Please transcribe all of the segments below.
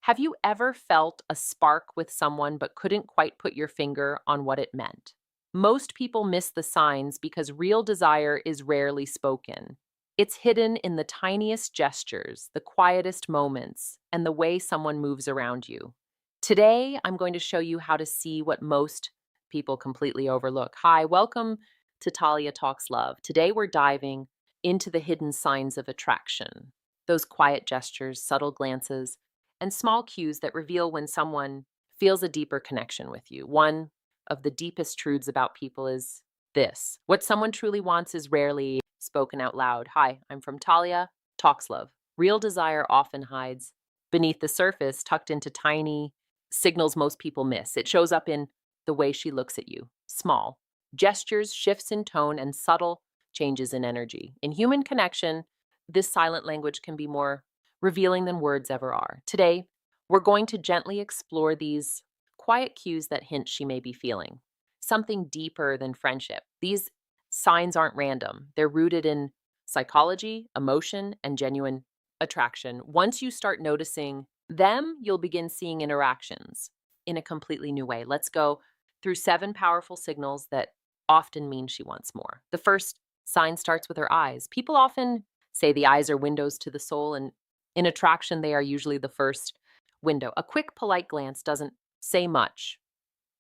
Have you ever felt a spark with someone but couldn't quite put your finger on what it meant? Most people miss the signs because real desire is rarely spoken. It's hidden in the tiniest gestures, the quietest moments, and the way someone moves around you. Today, I'm going to show you how to see what most people completely overlook. Hi, welcome to Talia Talks Love. Today, we're diving into the hidden signs of attraction, those quiet gestures, subtle glances, and small cues that reveal when someone feels a deeper connection with you. One of the deepest truths about people is this: what someone truly wants is rarely spoken out loud. Hi, I'm from Talia Talks Love. Real desire often hides beneath the surface, tucked into tiny signals most people miss. It shows up in the way she looks at you, small gestures, shifts in tone, and subtle changes in energy. In human connection, this silent language can be more revealing than words ever are. Today, we're going to gently explore these quiet cues that hint she may be feeling something deeper than friendship. These signs aren't random, they're rooted in psychology, emotion, and genuine attraction. Once you start noticing them, you'll begin seeing interactions in a completely new way. Let's go through 7 powerful signals that often mean she wants more. The first sign starts with her eyes. People often say the eyes are windows to the soul, and in attraction, they are usually the first window. A quick, polite glance doesn't say much,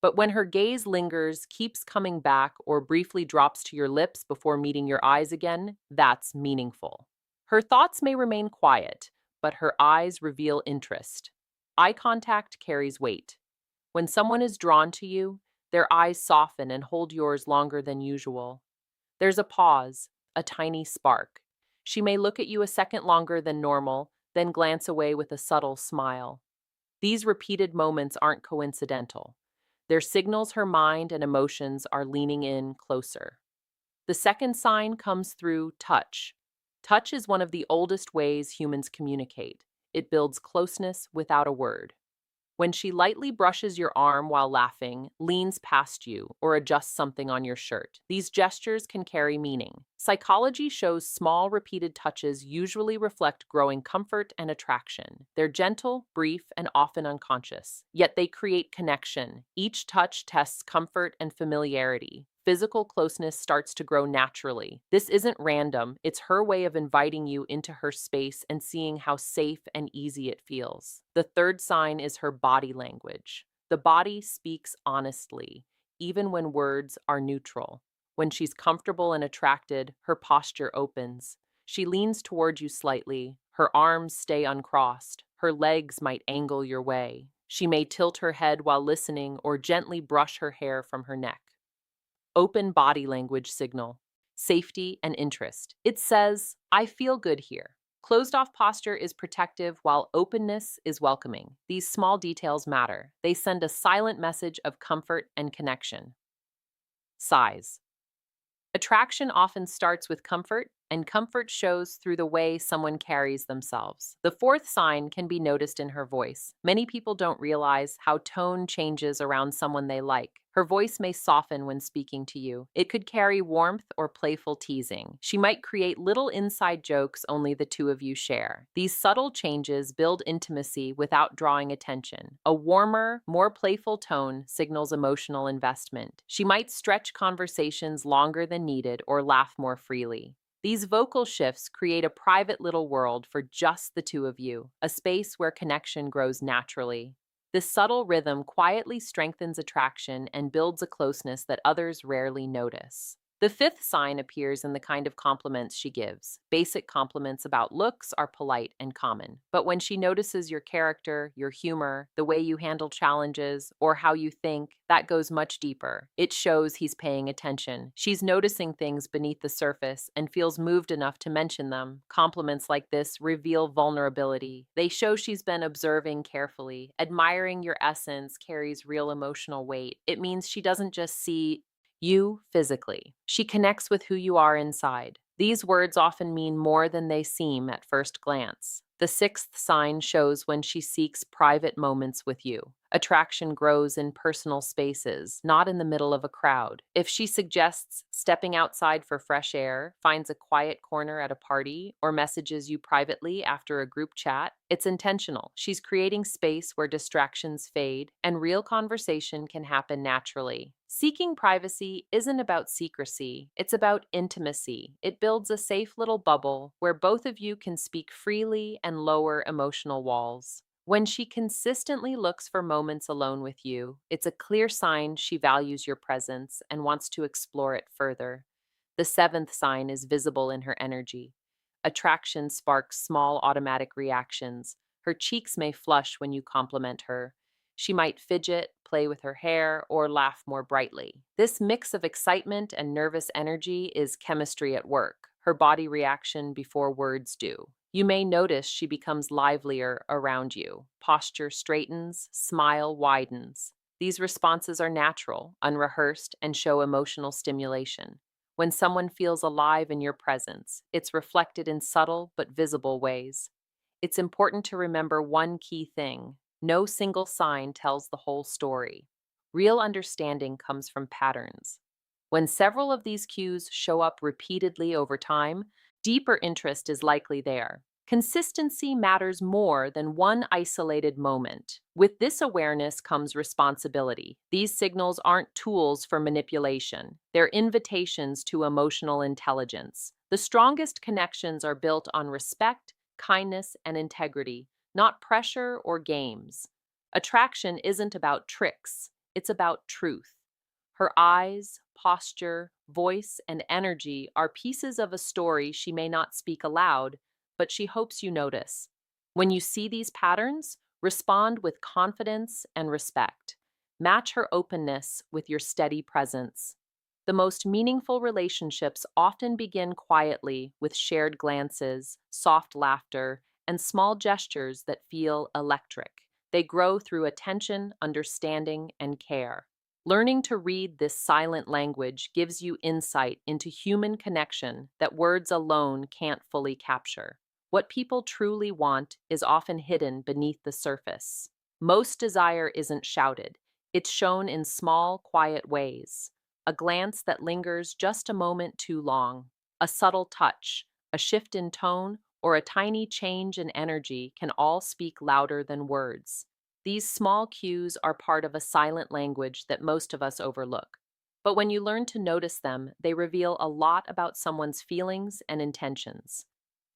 but when her gaze lingers, keeps coming back, or briefly drops to your lips before meeting your eyes again, that's meaningful. Her thoughts may remain quiet, but her eyes reveal interest. Eye contact carries weight. When someone is drawn to you, their eyes soften and hold yours longer than usual. There's a pause, a tiny spark. She may look at you a second longer than normal, then glance away with a subtle smile. These repeated moments aren't coincidental. They're signals her mind and emotions are leaning in closer. The second sign comes through touch. Touch is one of the oldest ways humans communicate. It builds closeness without a word. When she lightly brushes your arm while laughing, leans past you, or adjusts something on your shirt, these gestures can carry meaning. Psychology shows small, repeated touches usually reflect growing comfort and attraction. They're gentle, brief, and often unconscious, yet they create connection. Each touch tests comfort and familiarity. Physical closeness starts to grow naturally. This isn't random, it's her way of inviting you into her space and seeing how safe and easy it feels. The third sign is her body language. The body speaks honestly, even when words are neutral. When she's comfortable and attracted, her posture opens. She leans toward you slightly. Her arms stay uncrossed. Her legs might angle your way. She may tilt her head while listening or gently brush her hair from her neck. Open body language signal, safety and interest. It says, I feel good here. Closed off posture is protective while openness is welcoming. These small details matter. They send a silent message of comfort and connection. Size. Attraction often starts with comfort, and comfort shows through the way someone carries themselves. The fourth sign can be noticed in her voice. Many people don't realize how tone changes around someone they like. Her voice may soften when speaking to you. It could carry warmth or playful teasing. She might create little inside jokes only the two of you share. These subtle changes build intimacy without drawing attention. A warmer, more playful tone signals emotional investment. She might stretch conversations longer than needed or laugh more freely. These vocal shifts create a private little world for just the two of you, a space where connection grows naturally. This subtle rhythm quietly strengthens attraction and builds a closeness that others rarely notice. The fifth sign appears in the kind of compliments she gives. Basic compliments about looks are polite and common, but when she notices your character, your humor, the way you handle challenges, or how you think, that goes much deeper. It shows he's paying attention. She's noticing things beneath the surface and feels moved enough to mention them. Compliments like this reveal vulnerability. They show she's been observing carefully. Admiring your essence carries real emotional weight. It means she doesn't just see you physically. She connects with who you are inside. These words often mean more than they seem at first glance. The sixth sign shows when she seeks private moments with you. Attraction grows in personal spaces, not in the middle of a crowd. If she suggests stepping outside for fresh air, finds a quiet corner at a party, or messages you privately after a group chat, it's intentional. She's creating space where distractions fade and real conversation can happen naturally. Seeking privacy isn't about secrecy, it's about intimacy. It builds a safe little bubble where both of you can speak freely and lower emotional walls. When she consistently looks for moments alone with you, it's a clear sign she values your presence and wants to explore it further. The seventh sign is visible in her energy. Attraction sparks small automatic reactions. Her cheeks may flush when you compliment her. She might fidget, play with her hair, or laugh more brightly. This mix of excitement and nervous energy is chemistry at work, her body reaction before words do. You may notice she becomes livelier around you. Posture straightens, smile widens. These responses are natural, unrehearsed, and show emotional stimulation. When someone feels alive in your presence, it's reflected in subtle but visible ways. It's important to remember one key thing: no single sign tells the whole story. Real understanding comes from patterns. When several of these cues show up repeatedly over time, deeper interest is likely there. Consistency matters more than one isolated moment. With this awareness comes responsibility. These signals aren't tools for manipulation, they're invitations to emotional intelligence. The strongest connections are built on respect, kindness, and integrity, not pressure or games. Attraction isn't about tricks, it's about truth. Her eyes, posture, voice, and energy are pieces of a story she may not speak aloud, but she hopes you notice. When you see these patterns, respond with confidence and respect. Match her openness with your steady presence. The most meaningful relationships often begin quietly with shared glances, soft laughter, and small gestures that feel electric. They grow through attention, understanding, and care. Learning to read this silent language gives you insight into human connection that words alone can't fully capture. What people truly want is often hidden beneath the surface. Most desire isn't shouted, it's shown in small, quiet ways. A glance that lingers just a moment too long, a subtle touch, a shift in tone, or a tiny change in energy can all speak louder than words. These small cues are part of a silent language that most of us overlook. But when you learn to notice them, they reveal a lot about someone's feelings and intentions.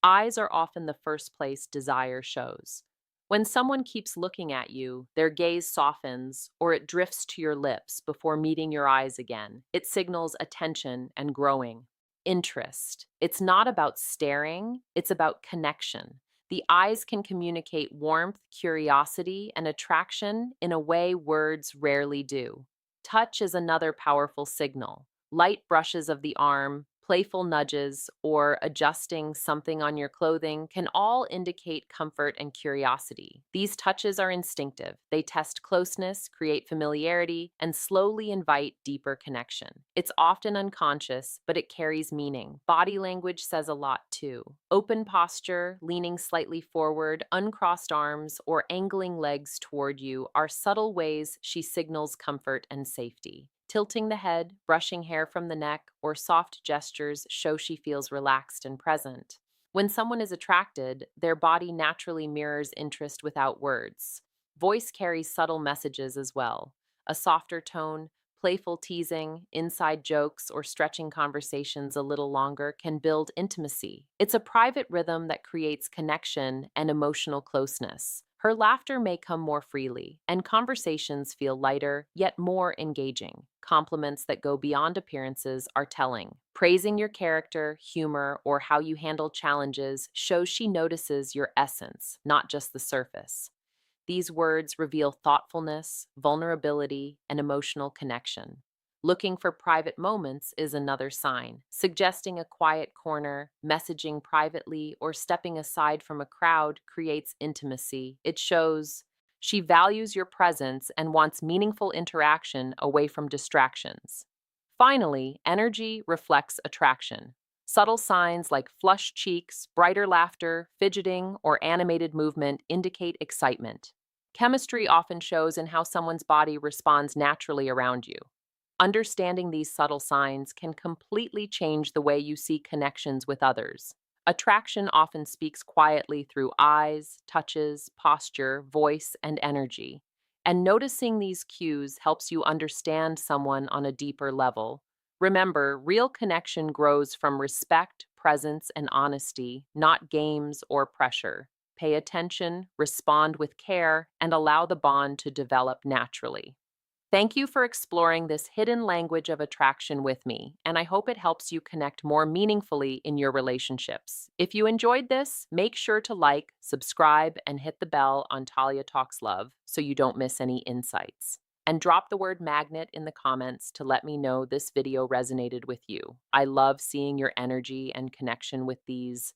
Eyes are often the first place desire shows. When someone keeps looking at you, their gaze softens or it drifts to your lips before meeting your eyes again. It signals attention and growing interest. It's not about staring, it's about connection. The eyes can communicate warmth, curiosity, and attraction in a way words rarely do. Touch is another powerful signal. Light brushes of the arm, playful nudges, or adjusting something on your clothing can all indicate comfort and curiosity. These touches are instinctive. They test closeness, create familiarity, and slowly invite deeper connection. It's often unconscious, but it carries meaning. Body language says a lot too. Open posture, leaning slightly forward, uncrossed arms, or angling legs toward you are subtle ways she signals comfort and safety. Tilting the head, brushing hair from the neck, or soft gestures show she feels relaxed and present. When someone is attracted, their body naturally mirrors interest without words. Voice carries subtle messages as well. A softer tone, playful teasing, inside jokes, or stretching conversations a little longer can build intimacy. It's a private rhythm that creates connection and emotional closeness. Her laughter may come more freely, and conversations feel lighter, yet more engaging. Compliments that go beyond appearances are telling. Praising your character, humor, or how you handle challenges shows she notices your essence, not just the surface. These words reveal thoughtfulness, vulnerability, and emotional connection. Looking for private moments is another sign, suggesting a quiet corner, messaging privately, or stepping aside from a crowd creates intimacy. It shows she values your presence and wants meaningful interaction away from distractions. Finally, energy reflects attraction. Subtle signs like flushed cheeks, brighter laughter, fidgeting, or animated movement indicate excitement. Chemistry often shows in how someone's body responds naturally around you. Understanding these subtle signs can completely change the way you see connections with others. Attraction often speaks quietly through eyes, touches, posture, voice, and energy. And noticing these cues helps you understand someone on a deeper level. Remember, real connection grows from respect, presence, and honesty, not games or pressure. Pay attention, respond with care, and allow the bond to develop naturally. Thank you for exploring this hidden language of attraction with me, and I hope it helps you connect more meaningfully in your relationships. If you enjoyed this, make sure to like, subscribe, and hit the bell on Talia Talks Love so you don't miss any insights. And drop the word magnet in the comments to let me know this video resonated with you. I love seeing your energy and connection with these